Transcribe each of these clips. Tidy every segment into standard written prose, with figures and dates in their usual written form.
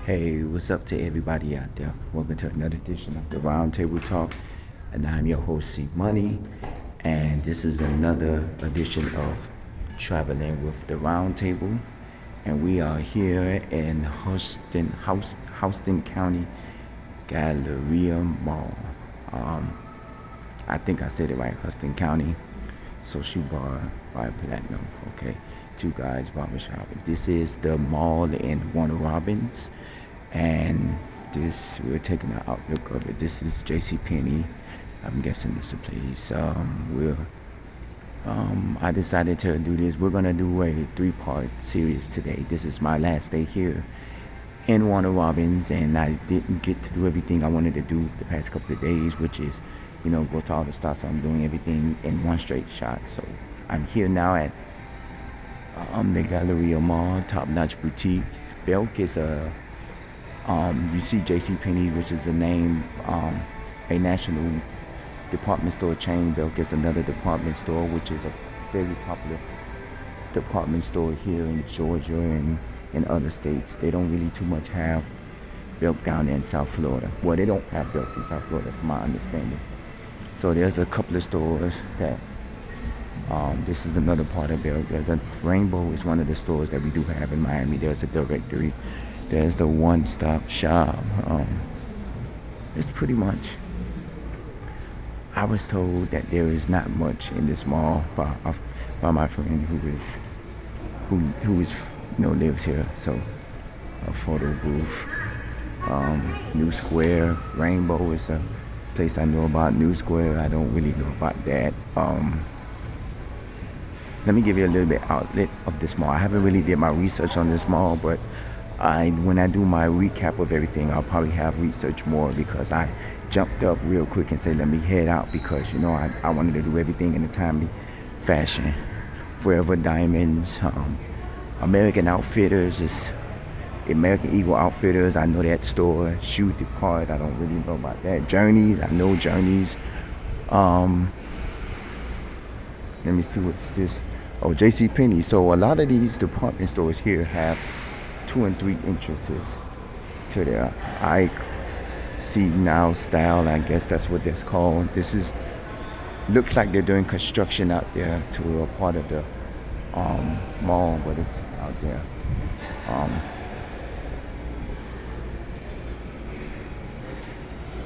Hey, what's up to everybody out there? Welcome to another edition of the Roundtable Talk. And I'm your host, C Money. And this is another edition of Traveling with the Roundtable. And we are here in Houston County, Galleria Mall. I think I said it right, Houston County. Social Bar by Platinum. Okay, Two Guys Barbershop. This is the mall in Warner Robins, and this we're taking an outlook of it. This is J.C. Penney. I'm guessing this is a place. I decided to do this. We're gonna do a three-part series today. This is my last day here in Warner Robins, and I didn't get to do everything I wanted to do the past couple of days, which is, go to all the stops. So I'm doing everything in one straight shot. So I'm here now at the Galleria Mall, top-notch boutique. Belk is you see J.C. Penney, which is a name, a national department store chain. Belk is another department store, which is a very popular department store here in Georgia and in other states. They don't really too much have Belk down there in South Florida. Well, they don't have Belk in South Florida, that's my understanding. So there's a couple of stores that, this is another part of Belk. There's a Rainbow is one of the stores that we do have in Miami. There's a directory. There's the one-stop shop. It's pretty much, I was told that there is not much in this mall by my friend who is lives here. So a photo booth, New Square, Rainbow is a place I know about. New Square, I don't really know about that. Let me give you a little bit outlet of this mall. I haven't really did my research on this mall, but when I do my recap of everything, I'll probably have research more because I jumped up real quick and said, let me head out because, I wanted to do everything in a timely fashion. Forever Diamonds, American Outfitters, is American Eagle Outfitters. I know that store. Shoe Depart, I don't really know about that. Journeys, I know Journeys. Let me see what's this. Oh, J.C. Penney. So a lot of these department stores here have 2 and 3 entrances to their I see now style. I guess that's what that's called. Looks like they're doing construction out there to a part of the mall, but it's out there.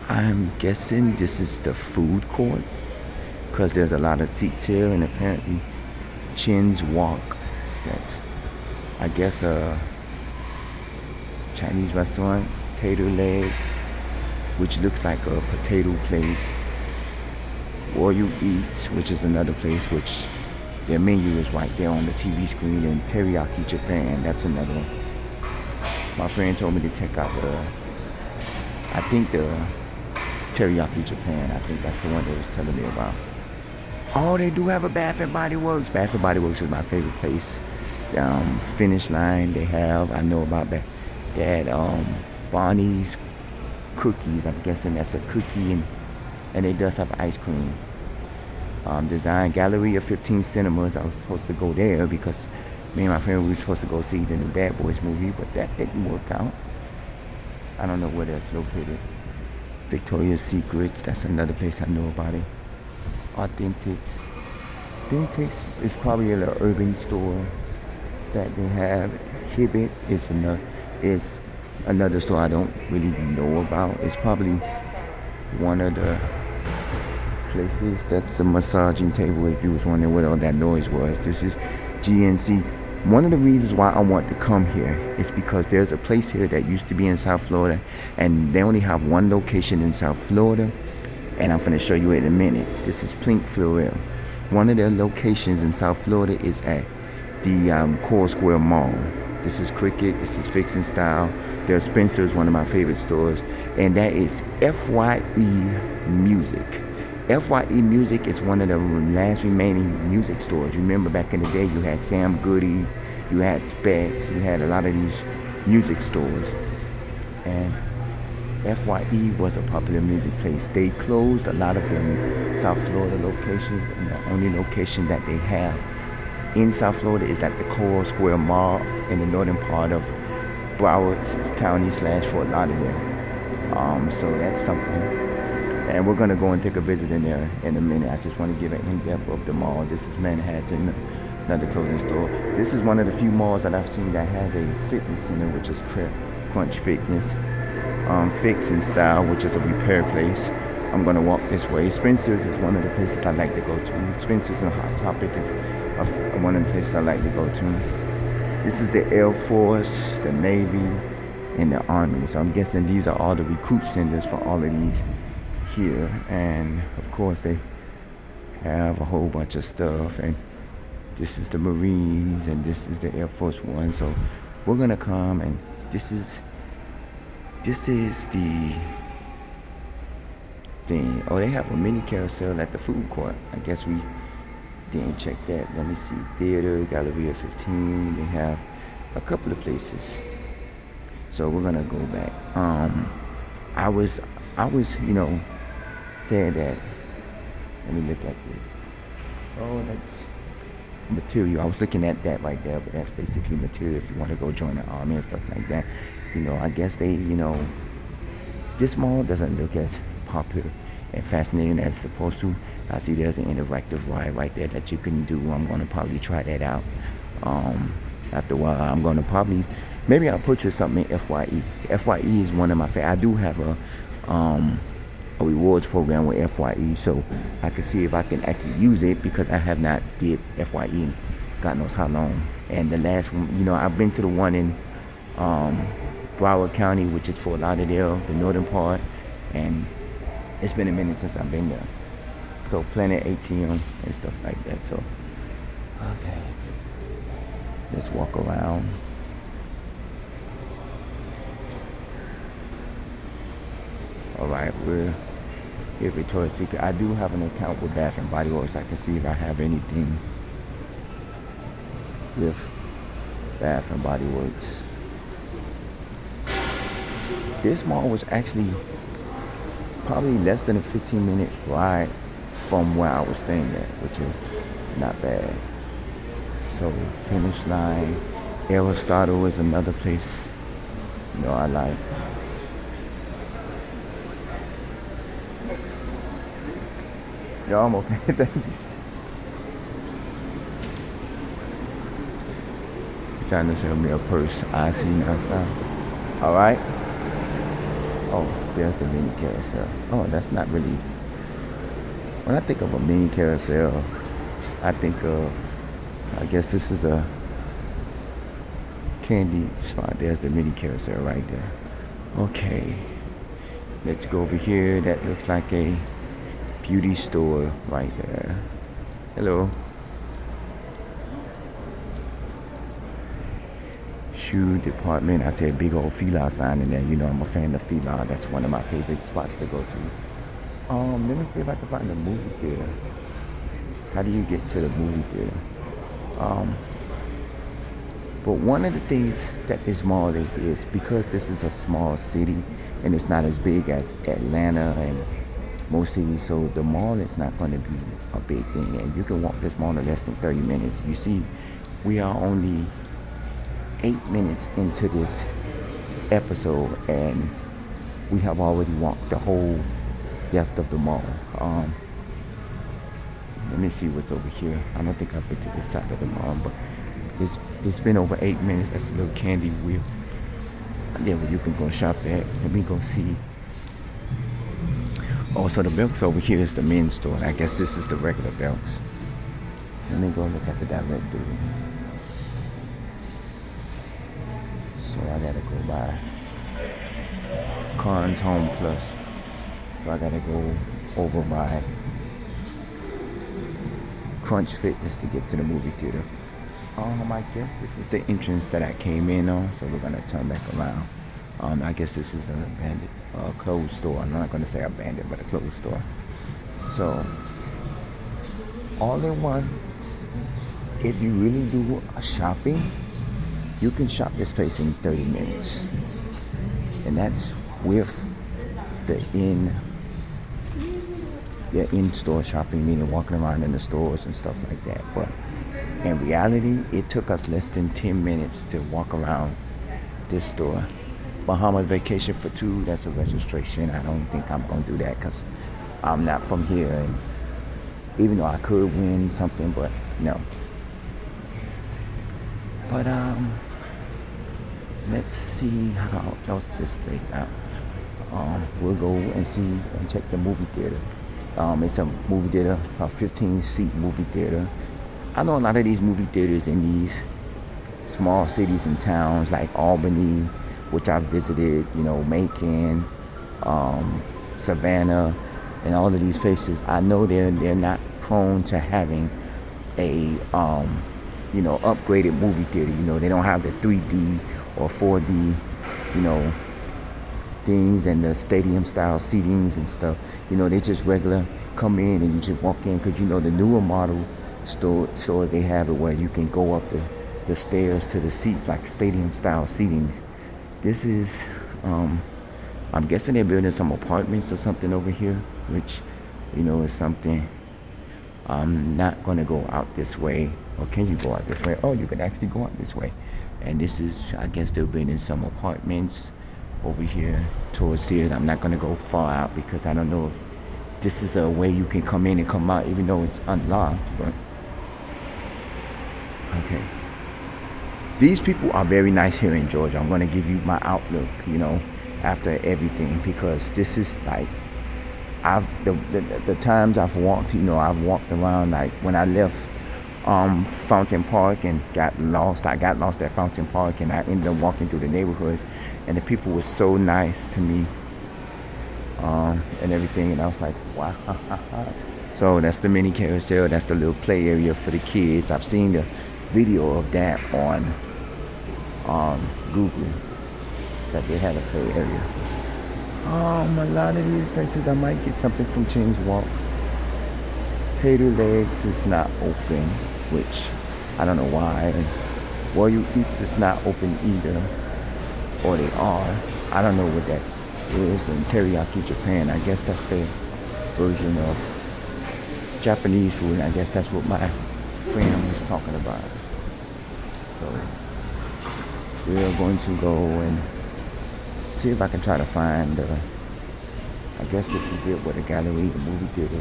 I'm guessing this is the food court because there's a lot of seats here, and apparently Chin's Walk. That's, I guess, a Chinese restaurant. Tater Legs, which looks like a potato place. Royal Eats, which is another place, which their menu is right there on the TV screen. And Teriyaki Japan, that's another one. My friend told me to check out the Teriyaki Japan. I think that's the one they was telling me about. Oh, they do have a Bath and Body Works. Bath and Body Works is my favorite place. Finish Line, they have. I know about that. Bonnie's Cookies. I'm guessing that's a cookie, and it does have ice cream. Design Galleria 15 Cinemas. I was supposed to go there because me and my friend we were supposed to go see the new Bad Boys movie, but that didn't work out. I don't know where that's located. Victoria's Secrets, that's another place I know about it. Authentics is probably a little urban store that they have. Hibbit is another store I don't really know about. It's probably one of the places that's a massaging table if you was wondering what all that noise was. This is GNC. One of the reasons why I want to come here is because there's a place here that used to be in South Florida, and they only have one location in South Florida, and I'm going to show you in a minute. This is Plink Floral. One of their locations in South Florida is at the Coral Square Mall. This is Cricket, this is Fix and Style. There's Spencer's, one of my favorite stores, and that is FYE Music. FYE Music is one of the last remaining music stores. You remember back in the day, you had Sam Goody, you had Specs, you had a lot of these music stores. And FYE was a popular music place. They closed a lot of the South Florida locations, and the only location that they have in South Florida is at the Coral Square Mall in the northern part of Broward County / Fort Lauderdale. So that's something. And we're gonna go and take a visit in there in a minute. I just want to give an in-depth of the mall. This is Manhattan, another clothing store. This is one of the few malls that I've seen that has a fitness center, which is Crunch Fitness. Fix and Style, which is a repair place. I'm gonna walk this way. Spencer's is one of the places I like to go to. Spencer's and Hot Topic is one of the places I like to go to. This is the Air Force, the Navy, and the Army. So I'm guessing these are all the recruit centers for all of these here. And of course they have a whole bunch of stuff. And this is the Marines, and this is the Air Force One. So we're gonna come, and this is the thing. Oh, they have a mini carousel at the food court. I guess we didn't check that. Let me see. Theater, Galleria 15. They have a couple of places. So we're gonna go back. I was, saying that. Let me look at this. Oh, that's material. I was looking at that right there, but that's basically material if you want to go join the army and stuff like that. I guess they, this mall doesn't look as popular and fascinating as it's supposed to. I see there's an interactive ride right there that you can do. I'm going to probably try that out. After a while, I'm going to maybe I'll purchase something in FYE. FYE is one of my favorites. I do have a rewards program with FYE, so I can see if I can actually use it, because I have not did FYE in God knows how long. And the last one, I've been to the one in Broward County, which is Fort Lauderdale, the northern part, and it's been a minute since I've been there. So Planet ATM and stuff like that. So, okay, let's walk around. All right, we're here Victoria's Secret. I do have an account with Bath and Body Works. I can see if I have anything with Bath and Body Works. This mall was actually probably less than a 15-minute ride from where I was staying at, which is not bad. So Finish Line, Aristotle is another place I like. Yo, I'm okay. Thank you. Trying to sell me a purse. I see now. Stop. All right. Oh, there's the mini carousel. Oh, that's not really. When I think of a mini carousel, I guess this is a candy spot. There's the mini carousel right there. Okay. Let's go over here. That looks like a beauty store right there. Hello. Shoe department. I see a big old Fila sign in there. I'm a fan of Fila. That's one of my favorite spots to go to. Let me see if I can find a movie theater. How do you get to the movie theater? But one of the things that this mall is because this is a small city and it's not as big as Atlanta and most cities, so the mall is not going to be a big thing, and you can walk this mall in less than 30 minutes. You see, we are only 8 minutes into this episode, and we have already walked the whole depth of the mall. Let me see what's over here. I don't think I've been to this side of the mall, but it's been over 8 minutes. That's a little candy wheel there where you can go shop at. Let me go see. Oh, so the belts over here is the men's store. I guess this is the regular belts. Let me go look at the directory. So I gotta go by Cons Home Plus. So I gotta go over by Crunch Fitness to get to the movie theater. I guess this is the entrance that I came in on. So we're gonna turn back around. I guess this is an abandoned clothes store. I'm not going to say abandoned, but a clothes store. So, all in one, if you really do a shopping, you can shop this place in 30 minutes. And that's with the in-store shopping, meaning walking around in the stores and stuff like that. But in reality, it took us less than 10 minutes to walk around this store. Bahamas Vacation for Two. That's a registration. I don't think I'm gonna do that because I'm not from here, and even though I could win something, but no. But let's see how else this plays out. We'll go and see and check the movie theater. It's a movie theater, a 15-seat movie theater. I know a lot of these movie theaters in these small cities and towns like Albany, which I visited, Macon, Savannah, and all of these places. I know they're not prone to having a upgraded movie theater. They don't have the 3D or 4D, things and the stadium style seatings and stuff. They just regular come in and you just walk in, because the newer model stores, they have it where you can go up the stairs to the seats like stadium style seatings. This is I'm guessing they're building some apartments or something over here, which is something. I'm not gonna go out this way. Or can you go out this way? Oh, you can actually go out this way. And this is, I guess they're building some apartments over here towards here. I'm not gonna go far out because I don't know if this is a way you can come in and come out, even though it's unlocked. But okay, these people are very nice here in Georgia. I'm gonna give you my outlook, after everything, because this is like the times I've walked, I've walked around, like when I left Fountain Park and got lost. I got lost at Fountain Park and I ended up walking through the neighborhoods, and the people were so nice to me and everything, and I was like, wow. So that's the mini carousel. That's the little play area for the kids. I've seen the video of that on Google, that they had a play area. A lot of these places I might get something from Chin's Walk. Tater Legs is not open, which I don't know why. Well, You Eats is not open either, or they are. I don't know what that is. And Teriyaki Japan, I guess that's their version of Japanese food. I guess that's what my friend was talking about. So we're going to go and see if I can try to find, I guess this is it, where the gallery, the movie theater.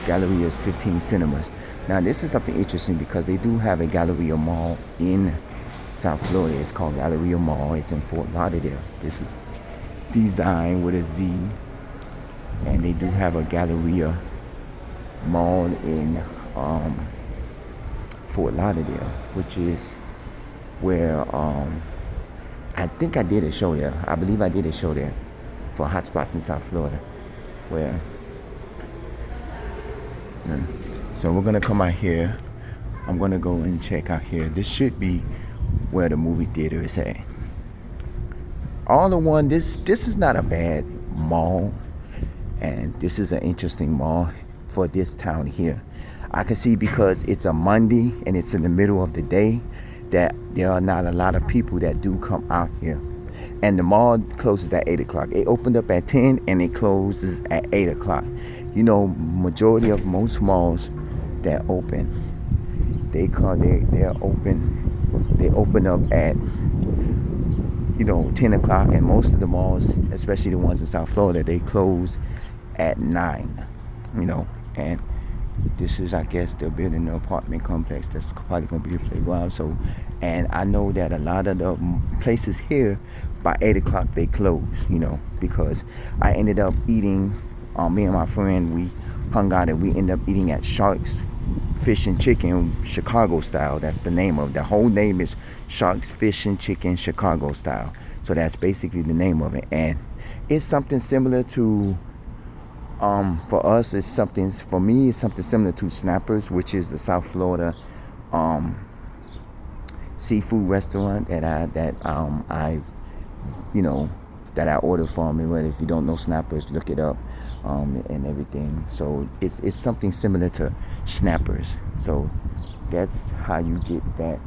Galleria is 15 cinemas. Now this is something interesting because they do have a Galleria Mall in South Florida. It's called Galleria Mall. It's in Fort Lauderdale. This is designed with a Z. And they do have a Galleria Mall in Fort Lauderdale, which is where I think I did a show there. I believe I did a show there for Hotspots in South Florida, where so we're gonna come out here. I'm gonna go and check out here. This should be where the movie theater is at. This is not a bad mall, and this is an interesting mall for this town here. I can see, because it's a Monday and it's in the middle of the day, that there are not a lot of people that do come out here. And the mall closes at 8 o'clock. It opened up at 10 and it closes at 8 o'clock. Majority of most malls that open, they're open. They open up at 10 o'clock, and most of the malls, especially the ones in South Florida, they close at 9. And this is, I guess, they're building an apartment complex that's probably going to be a playground. So, and I know that a lot of the places here, by 8 o'clock, they close, because I ended up eating, me and my friend, we hung out and we ended up eating at Sharks Fish and Chicken Chicago Style. That's the name of it. The whole name is Sharks Fish and Chicken Chicago Style. So that's basically the name of it. And it's something similar to, for us, for me, it's something similar to Snappers, which is the South Florida seafood restaurant that I ordered from. And if you don't know Snappers, look it up, and everything. So it's something similar to Snappers. So that's how you get that.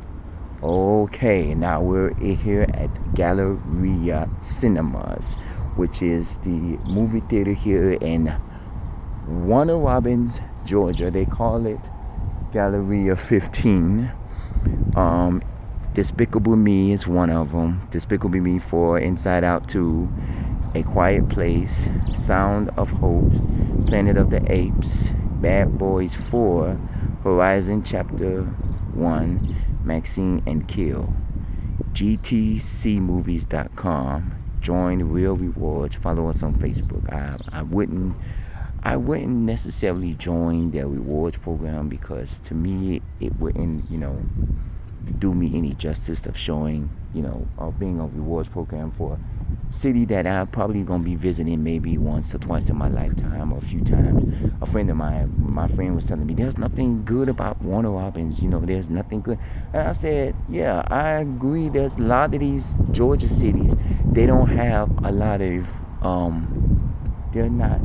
Okay, now we're here at Galleria Cinemas, which is the movie theater here in Warner Robins, Georgia. They call it Galleria 15. Despicable Me is one of them. Despicable Me 4, Inside Out 2, A Quiet Place, Sound of Hope, Planet of the Apes, Bad Boys 4, Horizon Chapter 1, Maxine and Kill. GTCmovies.com. Join Real Rewards. Follow us on Facebook. I wouldn't necessarily join their rewards program because to me it wouldn't, do me any justice of showing, of being a rewards program for a city that I'm probably gonna be visiting maybe once or twice in my lifetime or a few times. A friend of mine, my friend was telling me there's nothing good about Warner Robins, there's nothing good. And I said, yeah, I agree. There's a lot of these Georgia cities, they don't have a lot of they're not,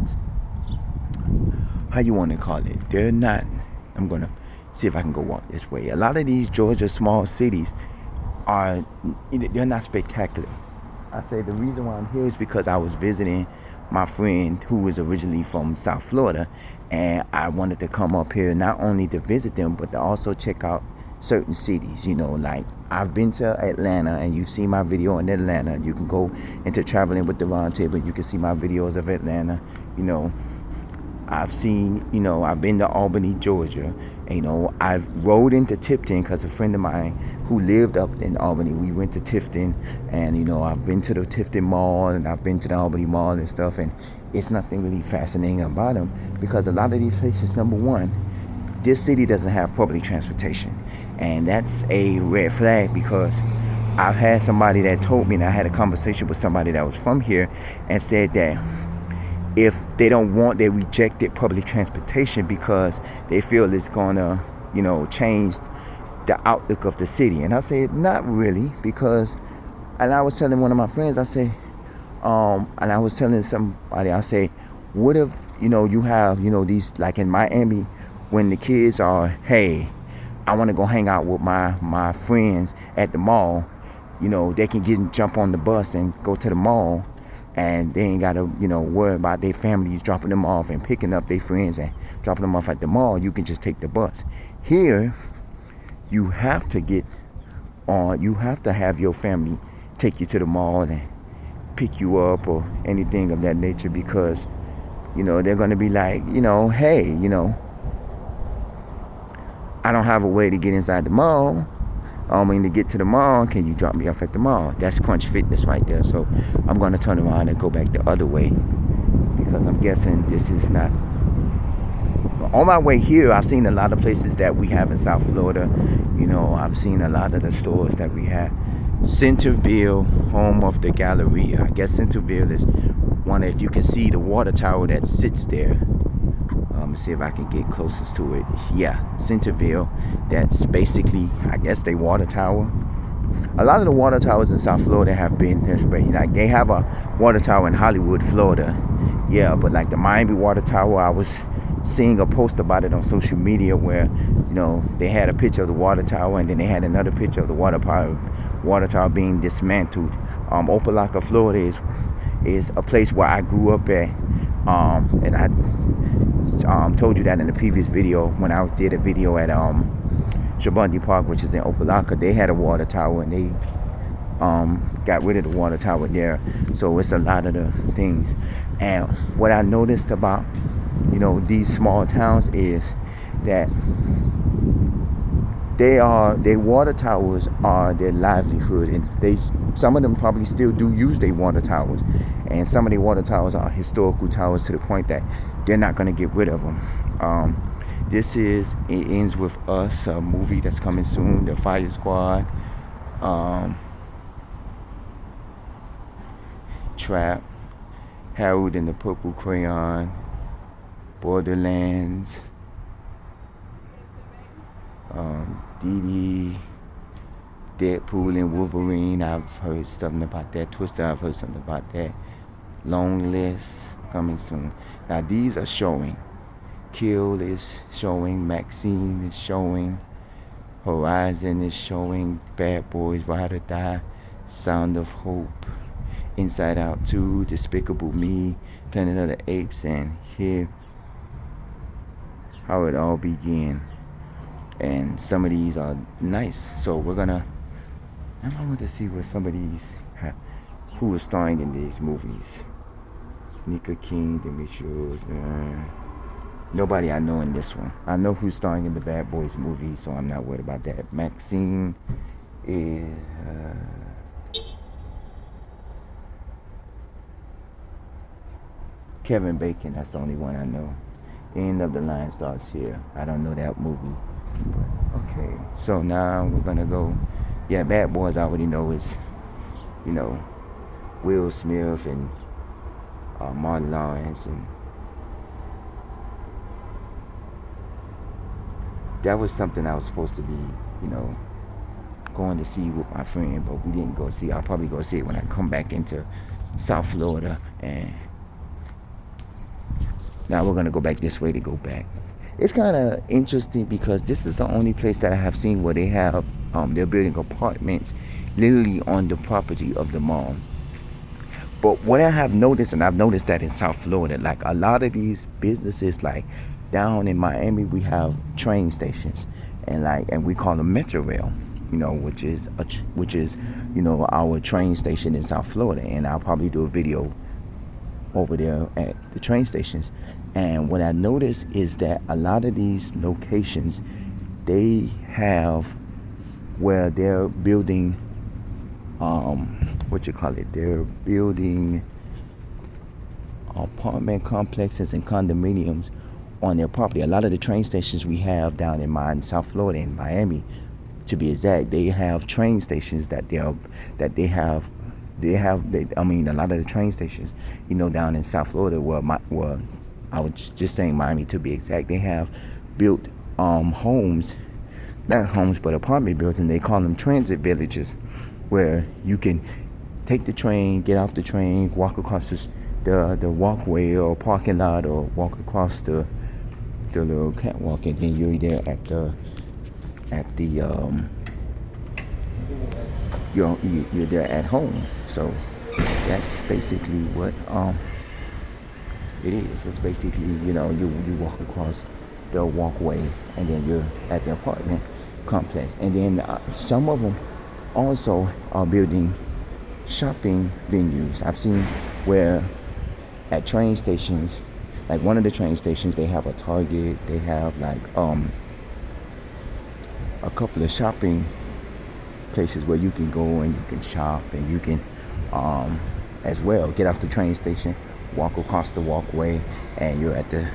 how you want to call it, they're not, I'm gonna see if I can go walk this way. A lot of these Georgia small cities they're not spectacular. I say the reason why I'm here is because I was visiting my friend who was originally from South Florida, and I wanted to come up here not only to visit them but to also check out certain cities. Like I've been to Atlanta, and you've seen my video in Atlanta. You can go into Traveling with the Round Table. You can see my videos of Atlanta. I've seen, I've been to Albany, Georgia. I've rode into Tipton because a friend of mine who lived up in Albany, we went to Tifton, and, I've been to the Tifton Mall, and I've been to the Albany Mall and stuff, and it's nothing really fascinating about them because a lot of these places, number one, this city doesn't have public transportation, and that's a red flag because I've had somebody that told me, and I had a conversation with somebody that was from here and said that if they don't want, they rejected public transportation because they feel it's gonna, change the outlook of the city. And I said, not really, because, and I was telling one of my friends, I say, and I was telling somebody, I say, what if, you have, these, like in Miami, when the kids are, hey, I want to go hang out with my friends at the mall, they can jump on the bus and go to the mall. And they ain't got to, worry about their families dropping them off and picking up their friends and dropping them off at the mall. You can just take the bus. Here, you have to you have to have your family take you to the mall and pick you up or anything of that nature because, they're going to be like, hey, I don't have a way to get inside the mall. To get to the mall, can you drop me off at the mall? That's Crunch Fitness right there. So I'm going to turn around and go back the other way because I'm guessing this is not. On my way here, I've seen a lot of places that we have in South Florida. I've seen a lot of the stores that we have. Centerville, home of the Galleria. I guess Centerville is one, if you can see the water tower that sits there. Let's see if I can get closest to it. Yeah, Centerville. That's basically, I guess, they water tower. A lot of the water towers in South Florida have been this way. Like they have a water tower in Hollywood, Florida. Yeah, but like the Miami water tower, I was seeing a post about it on social media where, they had a picture of the water tower and then they had another picture of the water tower being dismantled. Opelika, Florida is a place where I grew up at. And I told you that in the previous video when I did a video at Shabundi Park, which is in Opelika. They had a water tower and they got rid of the water tower there. So it's a lot of the things. And what I noticed about these small towns is that their water towers are their livelihood, and some of them probably still do use their water towers, and some of their water towers are historical towers to the point that they're not going to get rid of them. This is It Ends With Us, a movie that's coming soon, The Fire Squad, Trap, Harold and the Purple Crayon, Borderlands, Dee Deadpool and Wolverine. I've heard something about that. Twister, I've heard something about that. Long List, coming soon. Now these are showing. Kill is showing. Maxine is showing. Horizon is showing. Bad Boys, Ride or Die, Sound of Hope, Inside Out 2, Despicable Me, Planet of the Apes, and Here How It All Began. And some of these are nice, so we're gonna And I want to see what some of these who was starring in these movies. Nika King, Demetrius, nobody I know in this one. I know who's starring in the Bad Boys movie, so I'm not worried about that. Maxine is Kevin Bacon. That's the only one I know. End of the line starts here. I don't know that movie. Okay, so now we're gonna go. Yeah, Bad Boys I already know is, you know, Will Smith and Martin Lawrence, and that was something I was supposed to be, you know, going to see with my friend, but we didn't go see. I'll probably go see it when I come back into South Florida, and now we're gonna go back this way to go back. It's kind of interesting because this is the only place that I have seen where they have they're building apartments literally on the property of the mall. But what I have noticed, and I've noticed that in South Florida, like a lot of these businesses, like down in Miami, we have train stations, and we call them Metro Rail, you know, which is you know, our train station in South Florida. And I'll probably do a video over there at the train stations. And what I noticed is that a lot of these locations, they have where they're building they're building apartment complexes and condominiums on their property. A lot of the train stations we have down in South Florida, in Miami to be exact, they have train stations a lot of the train stations, you know, down in South Florida where I was just saying Miami to be exact, they have built homes, not homes but apartment buildings. They call them transit villages, where you can take the train, get off the train, walk across the walkway or parking lot, or walk across the little catwalk, and then you're there you're there at home. So that's basically what it is. It's basically, you know, you walk across the walkway, and then you're at the apartment complex. And then some of them also are building shopping venues. I've seen where at train stations, like one of the train stations, they have a Target, they have like a couple of shopping places where you can go and you can shop, and you can as well get off the train station, walk across the walkway, and you're at the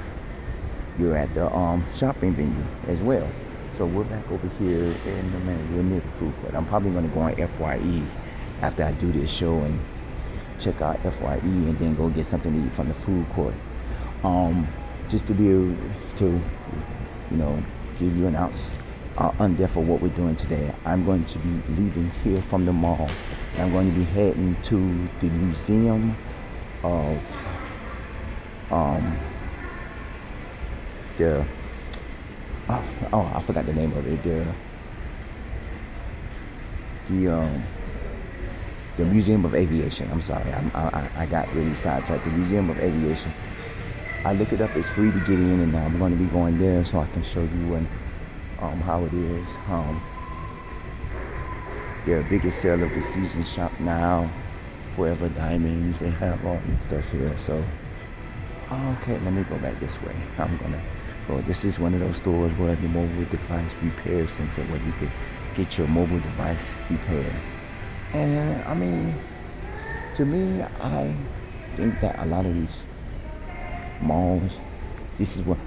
shopping venue as well. So we're back over here in the we're near the food court. I'm probably going to go on FYE after I do this show and check out FYE, and then go get something to eat from the food court. Just to be able to, you know, give you an on-depth for what we're doing today. I'm going to be leaving here from the mall, and I'm going to be heading to the museum of I forgot the name of it. The Museum of Aviation. I'm sorry, I got really sidetracked. The Museum of Aviation. I looked it up. It's free to get in, and I'm going to be going there so I can show you how it is. Their biggest sale of the season shop now. Forever Diamonds. They have all this stuff here. So, okay, let me go back this way. I'm gonna go. This is one of those stores where the mobile device repair center, where you can get your mobile device repaired. And I mean, to me, I think that a lot of these malls, this is what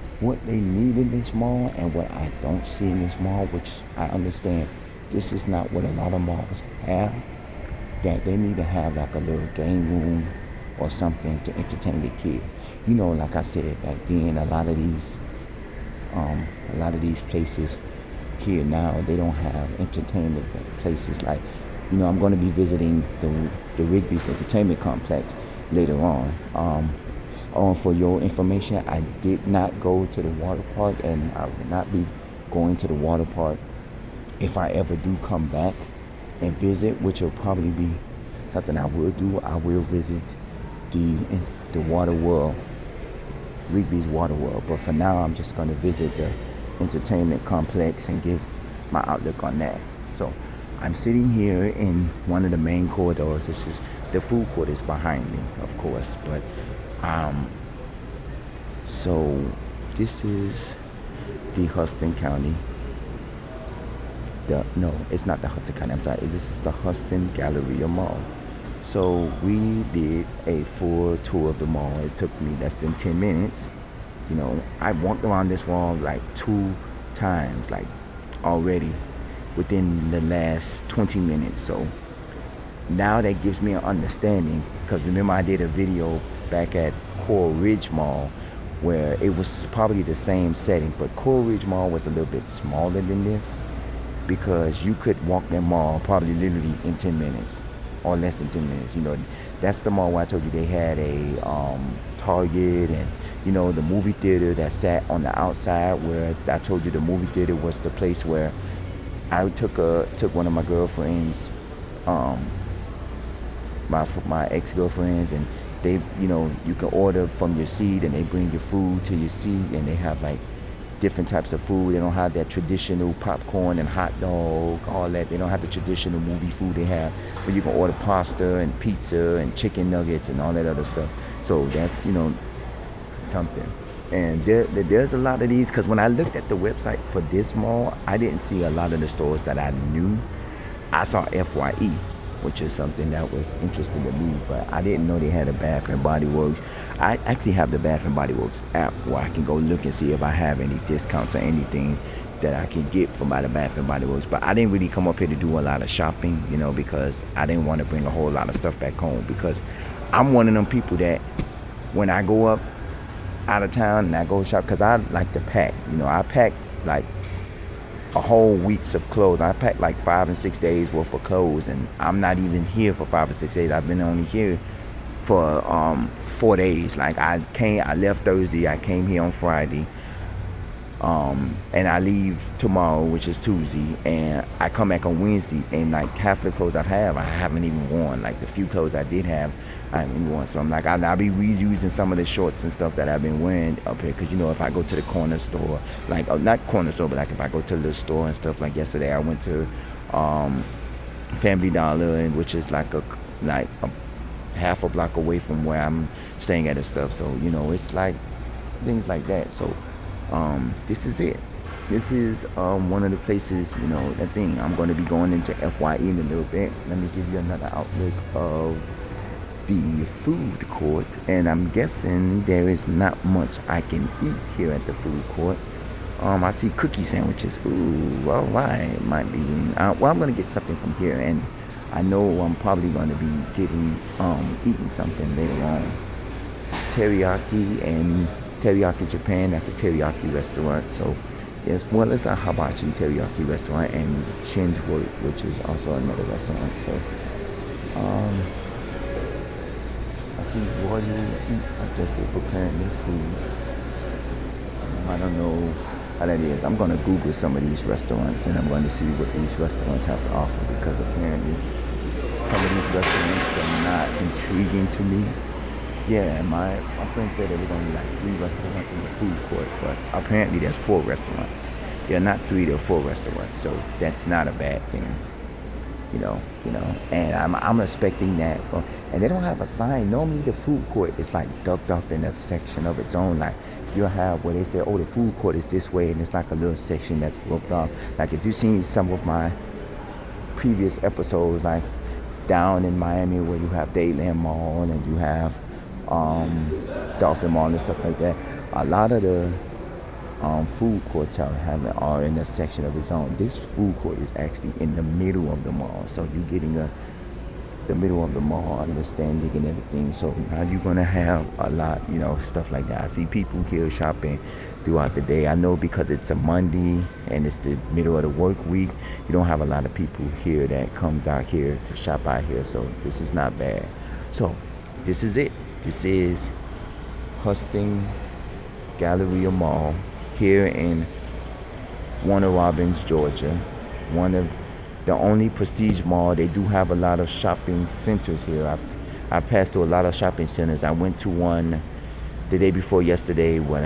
they need in this mall, and what I don't see in this mall, which I understand, this is not what a lot of malls have. That they need to have like a little game room or something to entertain the kids. You know, like I said back then, a lot of these places here now, they don't have entertainment places. Like, you know, I'm going to be visiting the Rigby's Entertainment Complex later on. For your information, I did not go to the water park, and I will not be going to the water park if I ever do come back and visit, which will probably be something I will do. I will visit the Water World, Rigby's Water World. But for now, I'm just going to visit the entertainment complex and give my outlook on that. So I'm sitting here in one of the main corridors. This is the food court is behind me, of course, but um, so this is the Huston County. No, it's not the Huston County. I'm sorry. This is the Huston Galleria Mall. So we did a full tour of the mall. It took me less than 10 minutes. You know, I walked around this mall like 2 times, like already within the last 20 minutes. So now that gives me an understanding, because remember I did a video back at Coral Ridge Mall where it was probably the same setting, but Coral Ridge Mall was a little bit smaller than this, because you could walk that mall probably literally in 10 minutes or less than 10 minutes. You know, that's the mall where I told you they had a Target, and you know, the movie theater that sat on the outside, where I told you the movie theater was the place where I took one of my girlfriends, my ex-girlfriends, and they, you know, you can order from your seat and they bring your food to your seat, and they have like different types of food. They don't have that traditional popcorn and hot dog, all that. They don't have the traditional movie food they have, but you can order pasta and pizza and chicken nuggets and all that other stuff. So that's, you know, something. And there's a lot of these, because when I looked at the website for this mall, I didn't see a lot of the stores that I knew. I saw FYE, which is something that was interesting to me, but I didn't know they had a Bath and Body Works. I actually have the Bath and Body Works app where I can go look and see if I have any discounts or anything that I can get from by the Bath and Body Works. But I didn't really come up here to do a lot of shopping, you know, because I didn't want to bring a whole lot of stuff back home, because I'm one of them people that when I go up out of town and I go shop, because I like to pack, you know, I packed like a whole week's of clothes. I packed like 5 and 6 days worth of clothes, and I'm not even here for 5 or 6 days. I've been only here for 4 days. Like I left Thursday, I came here on Friday, and I leave tomorrow, which is Tuesday, and I come back on Wednesday, and like half of the clothes I haven't even worn. Like the few clothes I did have, I haven't even worn. So I'm like, I'll be reusing some of the shorts and stuff that I've been wearing up here, because you know, if I go to the corner store, like not corner store, but like if I go to the store and stuff, like yesterday I went to Family Dollar, and which is like a half a block away from where I'm staying at and stuff. So you know, it's like things like that. So this is it. This is one of the places, you know, that thing. I'm going to be going into FYE in a little bit. Let me give you another outlook of the food court. And I'm guessing there is not much I can eat here at the food court. I see cookie sandwiches. Ooh, all right. Might be. Well, I'm going to get something from here. And I know I'm probably going to be eating something later on. Teriyaki Japan, that's a teriyaki restaurant. So yes, well, it's a hibachi teriyaki restaurant, and Shin's Work, which is also another restaurant. So I see Royal Eats. I guess they're preparing their food. I don't know how that is. I'm going to Google some of these restaurants, and I'm going to see what these restaurants have to offer, because apparently some of these restaurants are not intriguing to me. Yeah, my friend said there were going to be like 3 restaurants in the food court, but apparently there's 4 restaurants. There are not 3, there are 4 restaurants, so that's not a bad thing, you know. And I'm expecting that from, and they don't have a sign. Normally the food court is like ducked off in a section of its own. Like you'll have where they say, oh, the food court is this way, and it's like a little section that's roped off. Like if you've seen some of my previous episodes, like down in Miami where you have Dayland Mall and you have Dolphin Mall and stuff like that, a lot of the food courts are in a section of its own. This food court is actually in the middle of the mall, so you're getting the middle of the mall, understanding and everything. So now you're gonna have a lot, you know, stuff like that. I see people here shopping throughout the day. I know because it's a Monday and it's the middle of the work week, you don't have a lot of people here that comes out here to shop out here. So this is not bad. So this is it. This is Huston Galleria Mall here in Warner Robins, Georgia. One of the only prestige mall. They do have a lot of shopping centers here. I've passed through a lot of shopping centers. I went to one the day before yesterday when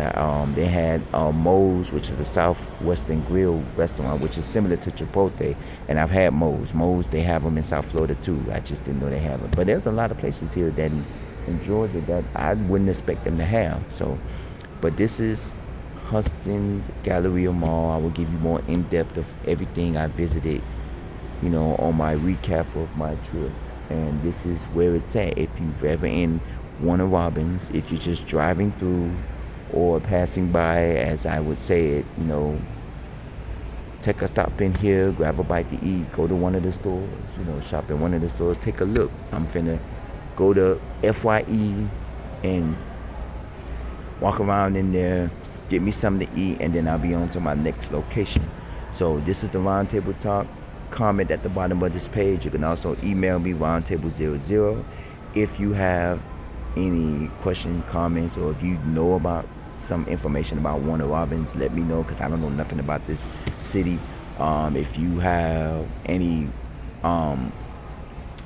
they had Moe's, which is a Southwestern Grill restaurant, which is similar to Chipotle. And I've had Moe's. Moe's, they have them in South Florida too. I just didn't know they have them. But there's a lot of places here that in Georgia that I wouldn't expect them to have. So, but this is Huston's Galleria Mall. I will give you more in depth of everything I visited, on my recap of my trip. And this is where it's at. If you've ever in Warner Robins, if you're just driving through or passing by, as I would say it, take a stop in here, grab a bite to eat, go to one of the stores, shop in one of the stores, take a look. I'm finna go to FYE and walk around in there, get me something to eat, and then I'll be on to my next location. So this is the Roundtable Talk. Comment at the bottom of this page. You can also email me, roundtable00. If you have any questions, comments, or if you know about some information about Warner Robins, let me know, because I don't know nothing about this city. If you have any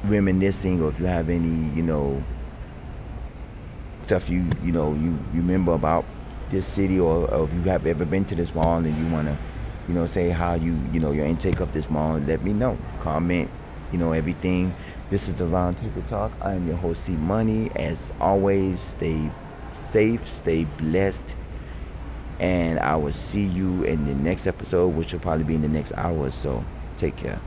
reminiscing, or if you have any, stuff you remember about this city, or if you have ever been to this mall and you want to say how your intake of this mall, let me know. Comment, everything. This is the Roundtable Talk. I am your host, C Money. As always, stay safe, stay blessed, and I will see you in the next episode, which will probably be in the next hour or so. Take care.